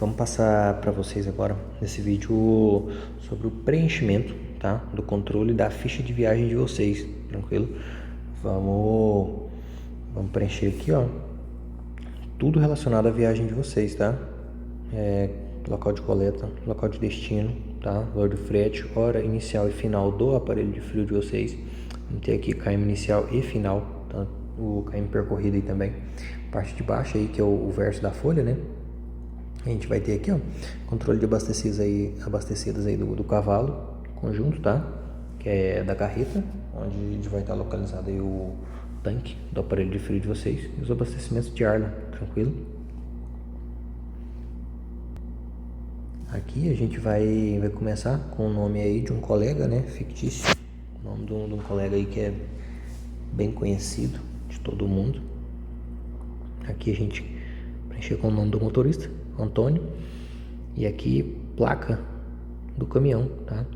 vamos passar para vocês agora nesse vídeo sobre o preenchimento, tá? Do controle da ficha de viagem de vocês, tranquilo? Vamos preencher aqui, ó, tudo relacionado à viagem de vocês, tá? Local de coleta, local de destino, tá? Valor do frete, hora inicial e final do aparelho de frio de vocês. Vamos ter aqui KM inicial e final, tá? O KM percorrido aí também. Parte de baixo aí, que é o verso da folha, né? A gente vai ter aqui, ó, controle de abastecidas aí do cavalo, conjunto, tá? Que é da carreta, onde vai estar localizado aí o tanque do aparelho de frio de vocês e os abastecimentos de ar, né? Tranquilo? Aqui a gente vai começar com o nome aí de um colega, né? Fictício. O nome de um colega aí que é bem conhecido de todo mundo. Aqui a gente preencher com o nome do motorista, Antônio. E aqui placa do caminhão, tá?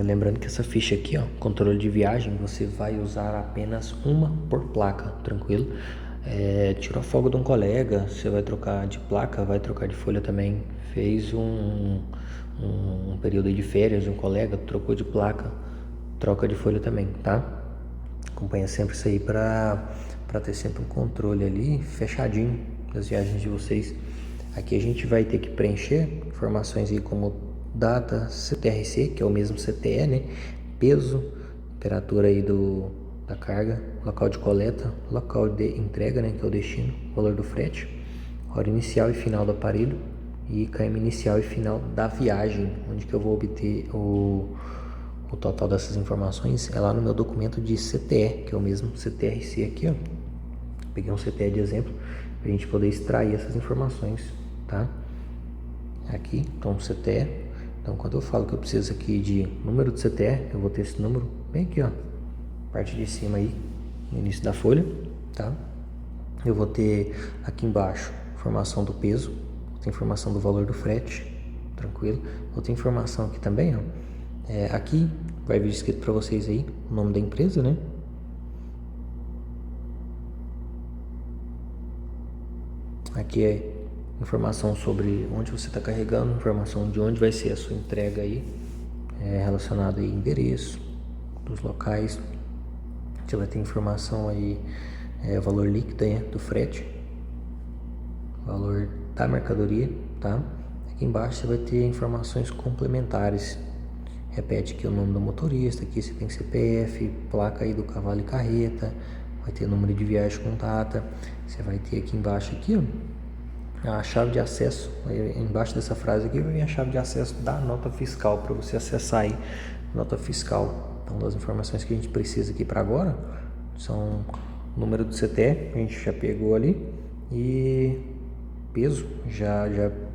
Lembrando que essa ficha aqui, ó, controle de viagem, você vai usar apenas uma por placa, tranquilo? Tirou a folga de um colega, você vai trocar de placa, vai trocar de folha também. Fez um período aí de férias de um colega, trocou de placa, troca de folha também, tá? Acompanha sempre isso aí para ter sempre um controle ali fechadinho das viagens de vocês. Aqui a gente vai ter que preencher informações aí como data, CTRC, que é o mesmo CTE, né? Peso, temperatura aí da carga, local de coleta, local de entrega, né? Que é o destino, valor do frete, hora inicial e final do aparelho e KM inicial e final da viagem, onde que eu vou obter o total dessas informações é lá no meu documento de CTE, que é o mesmo CTRC aqui, ó. Peguei um CTE de exemplo para a gente poder extrair essas informações, tá? Aqui, então CTE. Então, quando eu falo que eu preciso aqui de número de CTE, eu vou ter esse número bem aqui, ó, parte de cima aí, no início da folha, tá? Eu vou ter aqui embaixo informação do peso, vou ter informação do valor do frete, tranquilo? Vou ter informação aqui também, ó. Aqui vai vir escrito para vocês aí o nome da empresa, né? Aqui é informação sobre onde você está carregando, informação de onde vai ser a sua entrega aí, relacionada aí endereço dos locais. Você vai ter informação aí, valor líquido aí, do frete, valor da mercadoria, tá? Aqui embaixo você vai ter informações complementares. Repete aqui o nome do motorista, aqui você tem CPF, placa aí do cavalo e carreta, vai ter número de viagem com data. Você vai ter aqui embaixo aqui, ó, a chave de acesso. Aí, embaixo dessa frase aqui vai vir a chave de acesso da nota fiscal para você acessar aí a nota fiscal. Então, das informações que a gente precisa aqui para agora são o número do CTE, a gente já pegou ali, e peso, já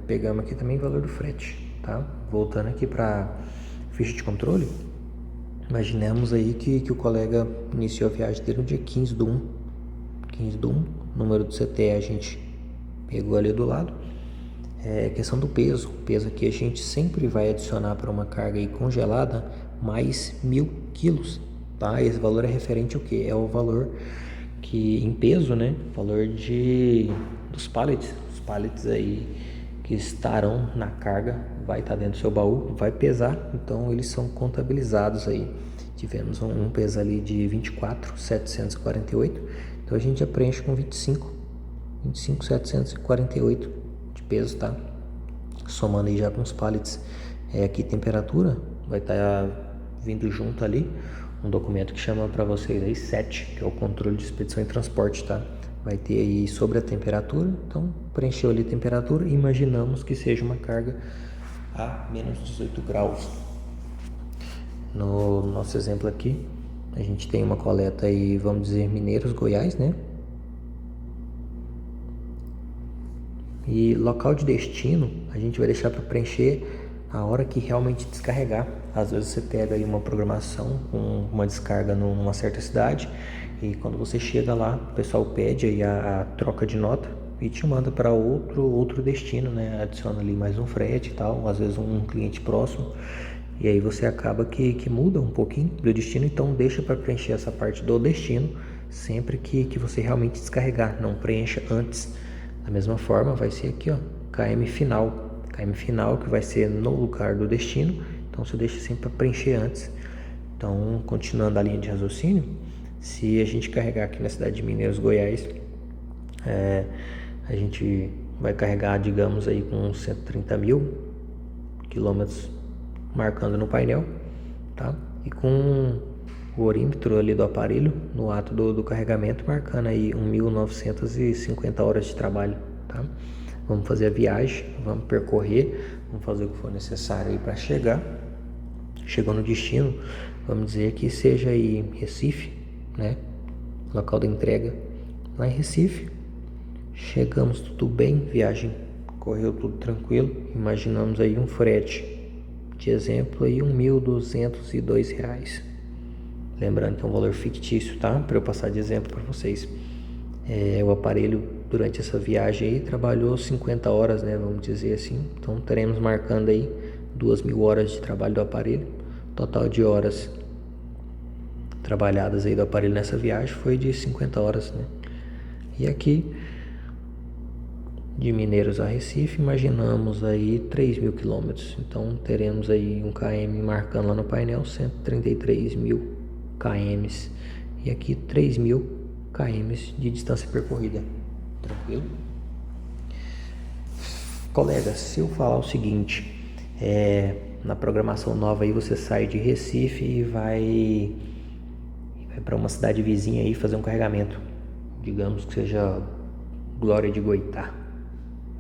pegamos aqui também o valor do frete, tá? Voltando aqui para ficha de controle, imaginemos aí que o colega iniciou a viagem dele no dia 15 do 1, número do CTE a gente pegou ali do lado. Questão do peso, aqui a gente sempre vai adicionar para uma carga aí congelada mais 1000 quilos, tá? Esse valor é referente ao que? É o valor que em peso, né? Valor dos pallets, os pallets aí que estarão na carga, vai estar dentro do seu baú, vai pesar, então eles são contabilizados aí. Tivemos um peso ali de 24.748, então a gente já preenche com 25.748 de peso, tá? Somando aí já com os pallets. Aqui temperatura, vai estar vindo junto ali um documento que chama para vocês aí SET, que é o controle de expedição e transporte, tá? Vai ter aí sobre a temperatura, então preencheu ali a temperatura, imaginamos que seja uma carga a menos 18 graus. No nosso exemplo aqui, a gente tem uma coleta aí, vamos dizer, Mineiros, Goiás, né? E local de destino, a gente vai deixar para preencher a hora que realmente descarregar. Às vezes você pega aí uma programação com uma descarga numa certa cidade, e quando você chega lá, o pessoal pede aí a troca de nota e te manda para outro destino, né? Adiciona ali mais um frete e tal, às vezes um cliente próximo, e aí você acaba que muda um pouquinho do destino, então deixa para preencher essa parte do destino sempre que você realmente descarregar, não preencha antes. Da mesma forma, vai ser aqui, ó, KM final. KM final que vai ser no lugar do destino, então você deixa sempre para preencher antes. Então, continuando a linha de raciocínio, se a gente carregar aqui na cidade de Mineiros, Goiás, a gente vai carregar, digamos, aí com 130 mil quilômetros marcando no painel, tá? E com o orímetro ali do aparelho no ato do carregamento marcando aí 1.950 horas de trabalho, tá? Vamos fazer a viagem, vamos percorrer, vamos fazer o que for necessário aí para chegar. Chegou no destino, vamos dizer que seja aí Recife, né? Local da entrega lá em Recife. Chegamos tudo bem, viagem correu tudo tranquilo. Imaginamos aí um frete de exemplo aí R$1.202. Lembrando que é um valor fictício, tá? Para eu passar de exemplo para vocês. O aparelho durante essa viagem aí trabalhou 50 horas, né? Vamos dizer assim. Então teremos marcando aí 2.000 horas de trabalho do aparelho. Total de horas trabalhadas aí do aparelho nessa viagem foi de 50 horas, né? E aqui de Mineiros a Recife, imaginamos aí 3.000 quilômetros. Então teremos aí um km marcando lá no painel 133.000 km e aqui 3.000 km de distância percorrida. Tranquilo? Colega, se eu falar o seguinte, na programação nova aí você sai de Recife e vai para uma cidade vizinha aí fazer um carregamento, digamos que seja Glória de Goitá,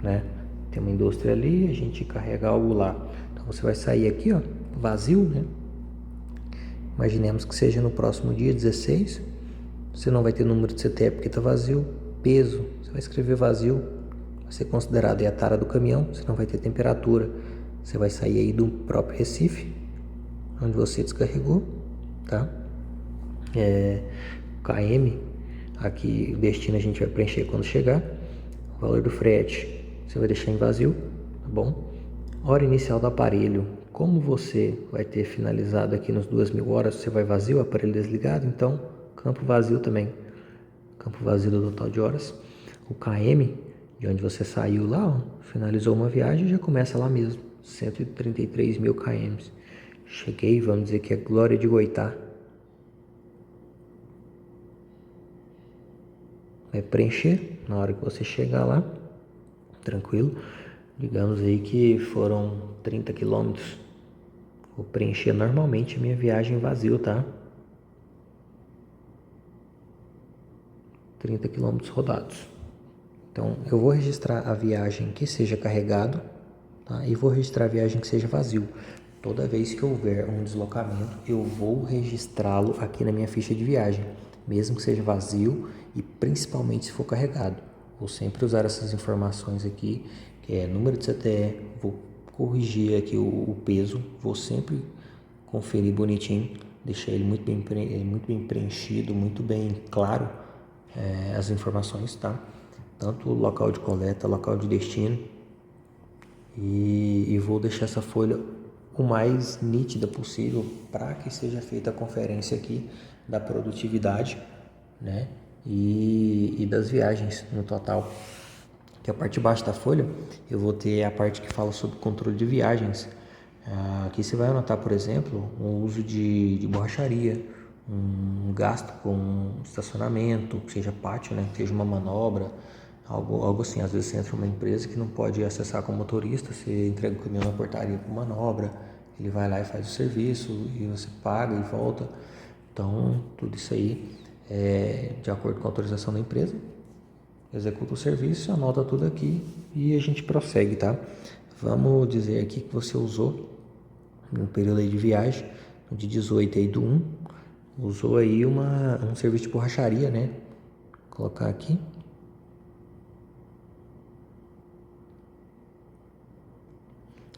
né? Tem uma indústria ali, a gente carrega algo lá. Então você vai sair aqui, ó, vazio, né? Imaginemos que seja no próximo dia 16. Você não vai ter número de CTE porque está vazio. Peso, você vai escrever vazio. Vai ser considerado aí a tara do caminhão. Você não vai ter temperatura. Você vai sair aí do próprio Recife, onde você descarregou, tá? KM, aqui o destino a gente vai preencher quando chegar. O valor do frete você vai deixar em vazio, tá bom? Hora inicial do aparelho, como você vai ter finalizado aqui nos 2.000 horas, você vai vazio, o aparelho desligado, então campo vazio também, campo vazio do total de horas. O KM, de onde você saiu lá, ó, finalizou uma viagem, já começa lá mesmo, 133.000 km. Cheguei, vamos dizer que é Glória de Goitá. Vai preencher na hora que você chegar lá, tranquilo. Digamos aí que foram 30 quilômetros. Vou preencher normalmente a minha viagem vazio, tá? 30 quilômetros rodados. Então eu vou registrar a viagem que seja carregado, tá? E vou registrar a viagem que seja vazio. Toda vez que houver um deslocamento, eu vou registrá-lo aqui na minha ficha de viagem, mesmo que seja vazio e principalmente se for carregado. Vou sempre usar essas informações aqui, que é número de CTE, vou corrigir aqui o peso, vou sempre conferir bonitinho, deixar ele muito bem preenchido, muito bem claro, as informações, tá? Tanto o local de coleta, local de destino, e vou deixar essa folha o mais nítida possível para que seja feita a conferência aqui da produtividade, né? E das viagens no total. Que a parte de baixo da folha eu vou ter a parte que fala sobre controle de viagens. Aqui você vai anotar, por exemplo, o uso de borracharia, um gasto com estacionamento, que seja pátio, né? Que seja uma manobra, algo assim. Às vezes você entra numa empresa que não pode acessar com o motorista, você entrega o caminhão na portaria com manobra, ele vai lá e faz o serviço e você paga e volta. Então tudo isso aí é de acordo com a autorização da empresa. Executa o serviço, anota tudo aqui e a gente prossegue, tá? Vamos dizer aqui que você usou no período aí de viagem, no dia 18 aí do 1, usou aí um serviço de borracharia, né? Vou colocar aqui.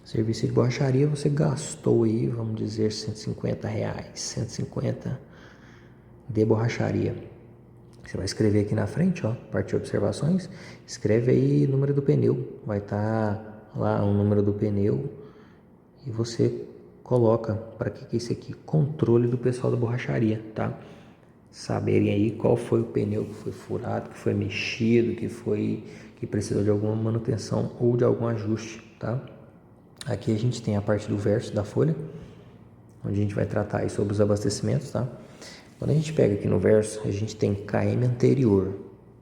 Serviço de borracharia você gastou aí, vamos dizer, R$150, 150 de borracharia. Você vai escrever aqui na frente, ó, parte de observações, escreve aí o número do pneu, vai estar lá o número do pneu e você coloca, para que é isso aqui? Controle do pessoal da borracharia, tá? saberem aí qual foi o pneu que foi furado, que foi mexido, que precisou de alguma manutenção ou de algum ajuste, tá? Aqui a gente tem a parte do verso da folha, onde a gente vai tratar aí sobre os abastecimentos, tá? Quando a gente pega aqui no verso, a gente tem KM anterior.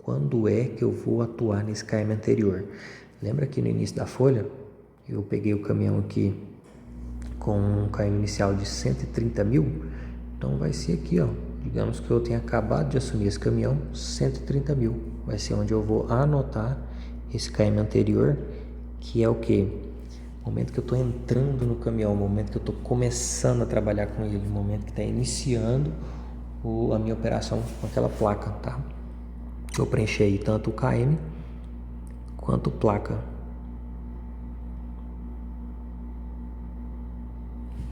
Quando é que eu vou atuar nesse KM anterior? Lembra que no início da folha, eu peguei o caminhão aqui com um KM inicial de 130 mil? Então vai ser aqui, ó. Digamos que eu tenha acabado de assumir esse caminhão, 130 mil. Vai ser onde eu vou anotar esse KM anterior, que é o que? O momento que eu estou entrando no caminhão, o momento que eu estou começando a trabalhar com ele, o momento que está iniciando a minha operação com aquela placa, tá? Eu preenchi aí tanto o KM quanto placa.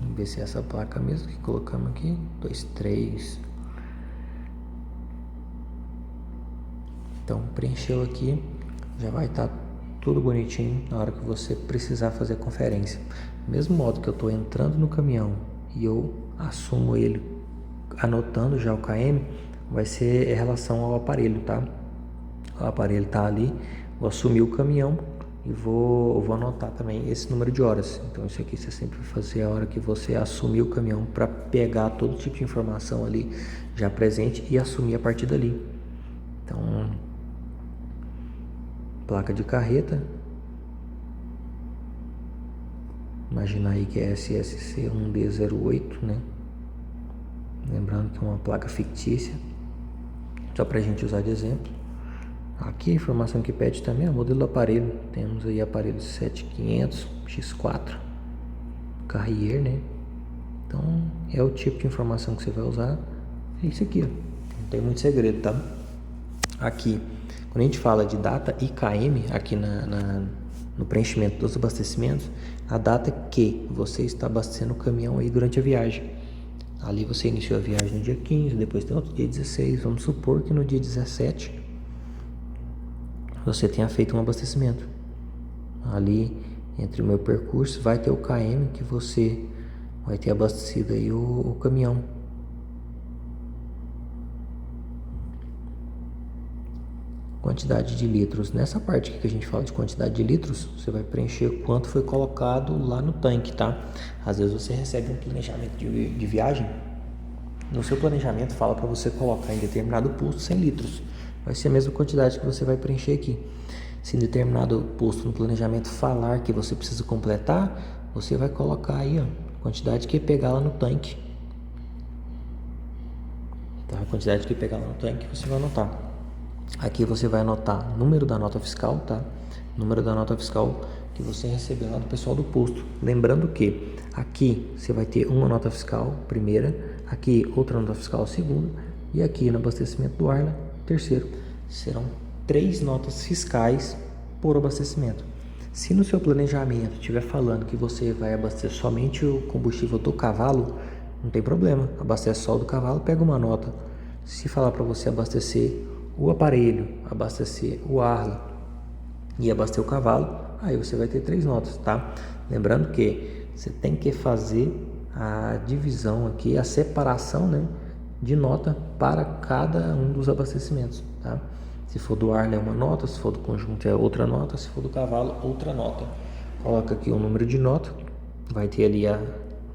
Vamos ver se é essa placa mesmo que colocamos aqui. 23. Então preencheu aqui, já vai estar tudo bonitinho na hora que você precisar fazer a conferência. Do mesmo modo que eu estou entrando no caminhão e eu assumo ele anotando já o KM, vai ser em relação ao aparelho, tá? O aparelho tá ali, vou assumir o caminhão e vou anotar também esse número de horas. Então isso aqui você sempre vai fazer a hora que você assumir o caminhão para pegar todo tipo de informação ali já presente e assumir a partir dali. Então, placa de carreta, imagina aí que é SSC 1D08, né? Lembrando que é uma placa fictícia, só para a gente usar de exemplo. Aqui a informação que pede também é o modelo do aparelho. Temos aí aparelho 7500 X4 Carrier, né? Então é o tipo de informação que você vai usar. É isso aqui, ó. Não tem muito segredo, tá? Aqui, quando a gente fala de data e KM, aqui no preenchimento dos abastecimentos, a data que você está abastecendo o caminhão aí durante a viagem. Ali você iniciou a viagem no dia 15, depois tem outro dia 16. Vamos supor que no dia 17 você tenha feito um abastecimento. Ali entre o meu percurso vai ter o KM que você vai ter abastecido aí o caminhão. Quantidade de litros. Nessa parte aqui que a gente fala de quantidade de litros, você vai preencher quanto foi colocado lá no tanque, tá? Às vezes você recebe um planejamento de viagem. No seu planejamento fala para você colocar em determinado posto 100 litros. Vai ser a mesma quantidade que você vai preencher aqui. Se em determinado posto no planejamento falar que você precisa completar, você vai colocar aí, ó, a quantidade que pegar lá no tanque. Tá? A quantidade que pegar lá no tanque você vai anotar. Aqui você vai anotar número da nota fiscal, tá? Número da nota fiscal que você recebeu lá do pessoal do posto. Lembrando que aqui você vai ter uma nota fiscal, primeira, aqui outra nota fiscal, segunda, e aqui no abastecimento do Arla, terceiro. Serão 3 notas fiscais por abastecimento. Se no seu planejamento estiver falando que você vai abastecer somente o combustível do cavalo, não tem problema, abastece só o do cavalo, pega uma nota. Se falar para você abastecer o aparelho, abastecer o Arla e abastecer o cavalo, aí você vai ter 3 notas, tá? Lembrando que você tem que fazer a divisão aqui, a separação, né, de nota para cada um dos abastecimentos, tá? Se for do Arla é uma nota, se for do conjunto é outra nota, se for do cavalo, outra nota. Coloca aqui o número de nota, vai ter ali a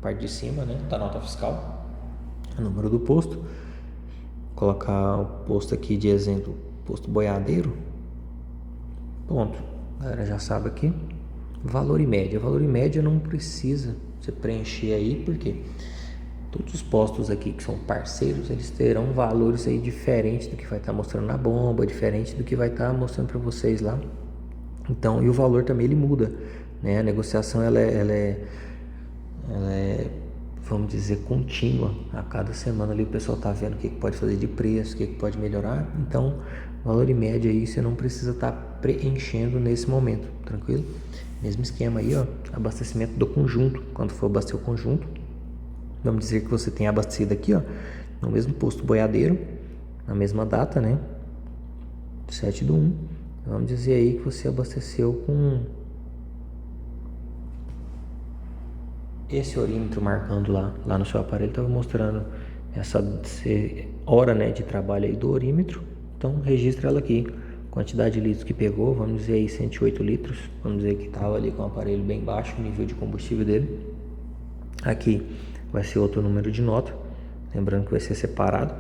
parte de cima, né, da nota fiscal, o número do posto. Colocar o posto aqui de exemplo, posto boiadeiro. Ponto. A galera já sabe aqui. Valor e média. Valor e média não precisa você preencher aí, porque todos os postos aqui que são parceiros, eles terão valores aí diferentes do que vai estar mostrando na bomba, diferente do que vai estar mostrando para vocês lá. Então, e o valor também ele muda, né? A negociação ela é vamos dizer, contínua. A cada semana ali o pessoal tá vendo o que pode fazer de preço, o que pode melhorar. Então, valor em média aí você não precisa estar preenchendo nesse momento, tranquilo? Mesmo esquema aí, ó, abastecimento do conjunto. Quando for abastecer o conjunto, vamos dizer que você tem abastecido aqui, ó, no mesmo posto boiadeiro, na mesma data, né? 7/1. Vamos dizer aí que você abasteceu com esse orímetro marcando lá no seu aparelho, estava mostrando essa hora, né, de trabalho aí do orímetro. Então registra ela aqui, quantidade de litros que pegou, vamos dizer aí 108 litros, vamos dizer que estava ali com o aparelho bem baixo, o nível de combustível dele. Aqui vai ser outro número de nota, lembrando que vai ser separado,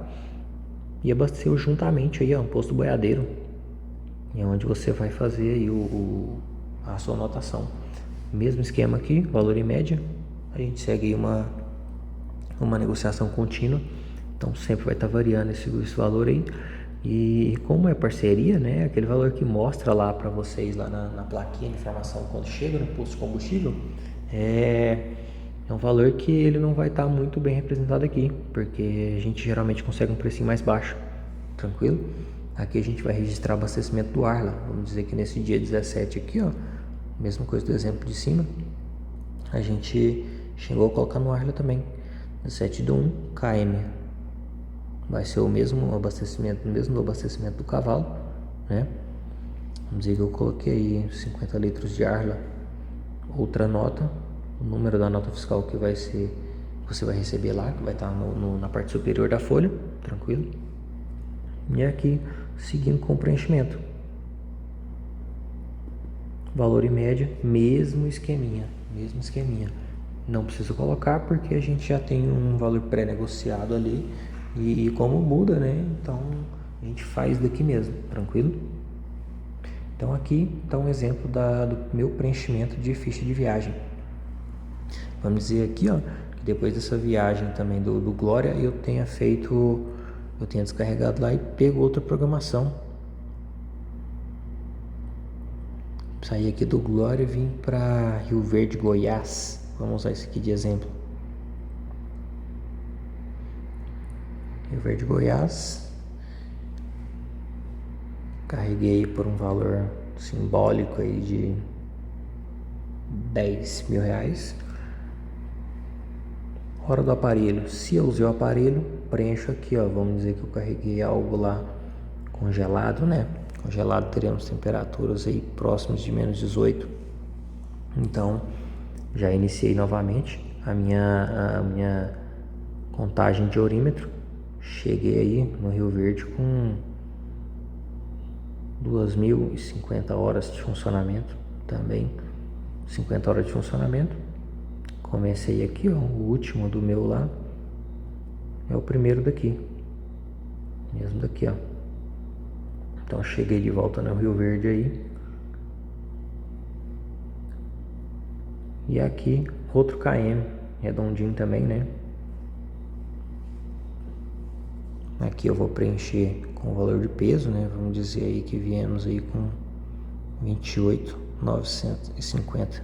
e abasteceu juntamente aí, ó, um posto boiadeiro, é onde você vai fazer aí a sua anotação. Mesmo esquema aqui, valor em média, a gente segue aí uma negociação contínua, então sempre vai estar variando esse valor aí. E como é parceria, né, aquele valor que mostra lá para vocês lá na plaquinha de informação quando chega no posto de combustível, é um valor que ele não vai estar muito bem representado aqui, porque a gente geralmente consegue um precinho mais baixo, tranquilo? Aqui a gente vai registrar abastecimento do Arla, vamos dizer que nesse dia 17 aqui, ó, mesma coisa do exemplo de cima, a gente chegou a colocar no Arla também, 17 do 1 km, vai ser o mesmo abastecimento do cavalo, né? Vamos dizer que eu coloquei aí 50 litros de Arla, outra nota, o número da nota fiscal que vai ser, você vai receber lá, que vai estar na parte superior da folha, tranquilo? E aqui, seguindo com o preenchimento. Valor em média, mesmo esqueminha. Não preciso colocar porque a gente já tem um valor pré-negociado ali. E como muda, né? Então a gente faz daqui mesmo, tranquilo? Então aqui está um exemplo do meu preenchimento de ficha de viagem. Vamos dizer aqui, ó, que depois dessa viagem também do Glória, eu tenha descarregado lá e pego outra programação. Saí aqui do Glória e vim para Rio Verde, Goiás. Vamos usar isso aqui de exemplo. Rio Verde, Goiás. Carreguei por um valor simbólico aí de R$10.000. Hora do aparelho. Se eu usei o aparelho, preencho aqui, ó. Vamos dizer que eu carreguei algo lá congelado, né? Congelado, teremos temperaturas aí próximas de menos 18. Então, já iniciei novamente a minha contagem de orímetro. Cheguei aí no Rio Verde com 2.050 horas de funcionamento também. 50 horas de funcionamento. Comecei aqui, ó, o último do meu lá é o primeiro daqui, mesmo daqui, ó. Então cheguei de volta no Rio Verde aí. E aqui outro KM, redondinho também, né? Aqui eu vou preencher com o valor de peso, né? Vamos dizer aí que viemos aí com 28.950.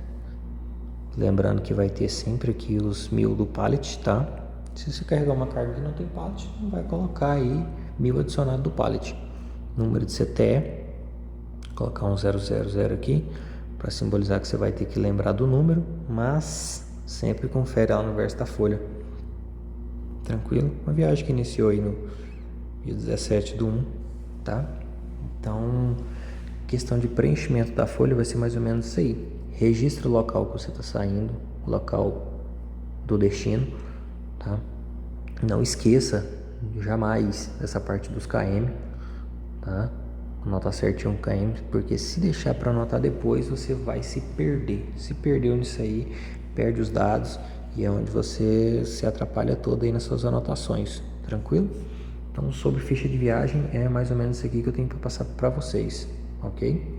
Lembrando que vai ter sempre aqui os 1.000 do pallet, tá? Se você carregar uma carga que não tem pallet, não vai colocar aí 1.000 adicionado do pallet. Número de CTE, colocar um 000 aqui, para simbolizar que você vai ter que lembrar do número, mas sempre confere lá no verso da folha. Tranquilo? Uma viagem que iniciou aí no dia 17 do 1, tá? Então, questão de preenchimento da folha vai ser mais ou menos isso aí. Registra o local que você está saindo, o local do destino, tá? Não esqueça jamais essa parte dos KM, tá? Anota certinho um KM, porque se deixar para anotar depois, você vai se perder. Se perdeu nisso aí, perde os dados e é onde você se atrapalha todo aí nas suas anotações, tranquilo? Então, sobre ficha de viagem, é mais ou menos isso aqui que eu tenho para passar para vocês, ok?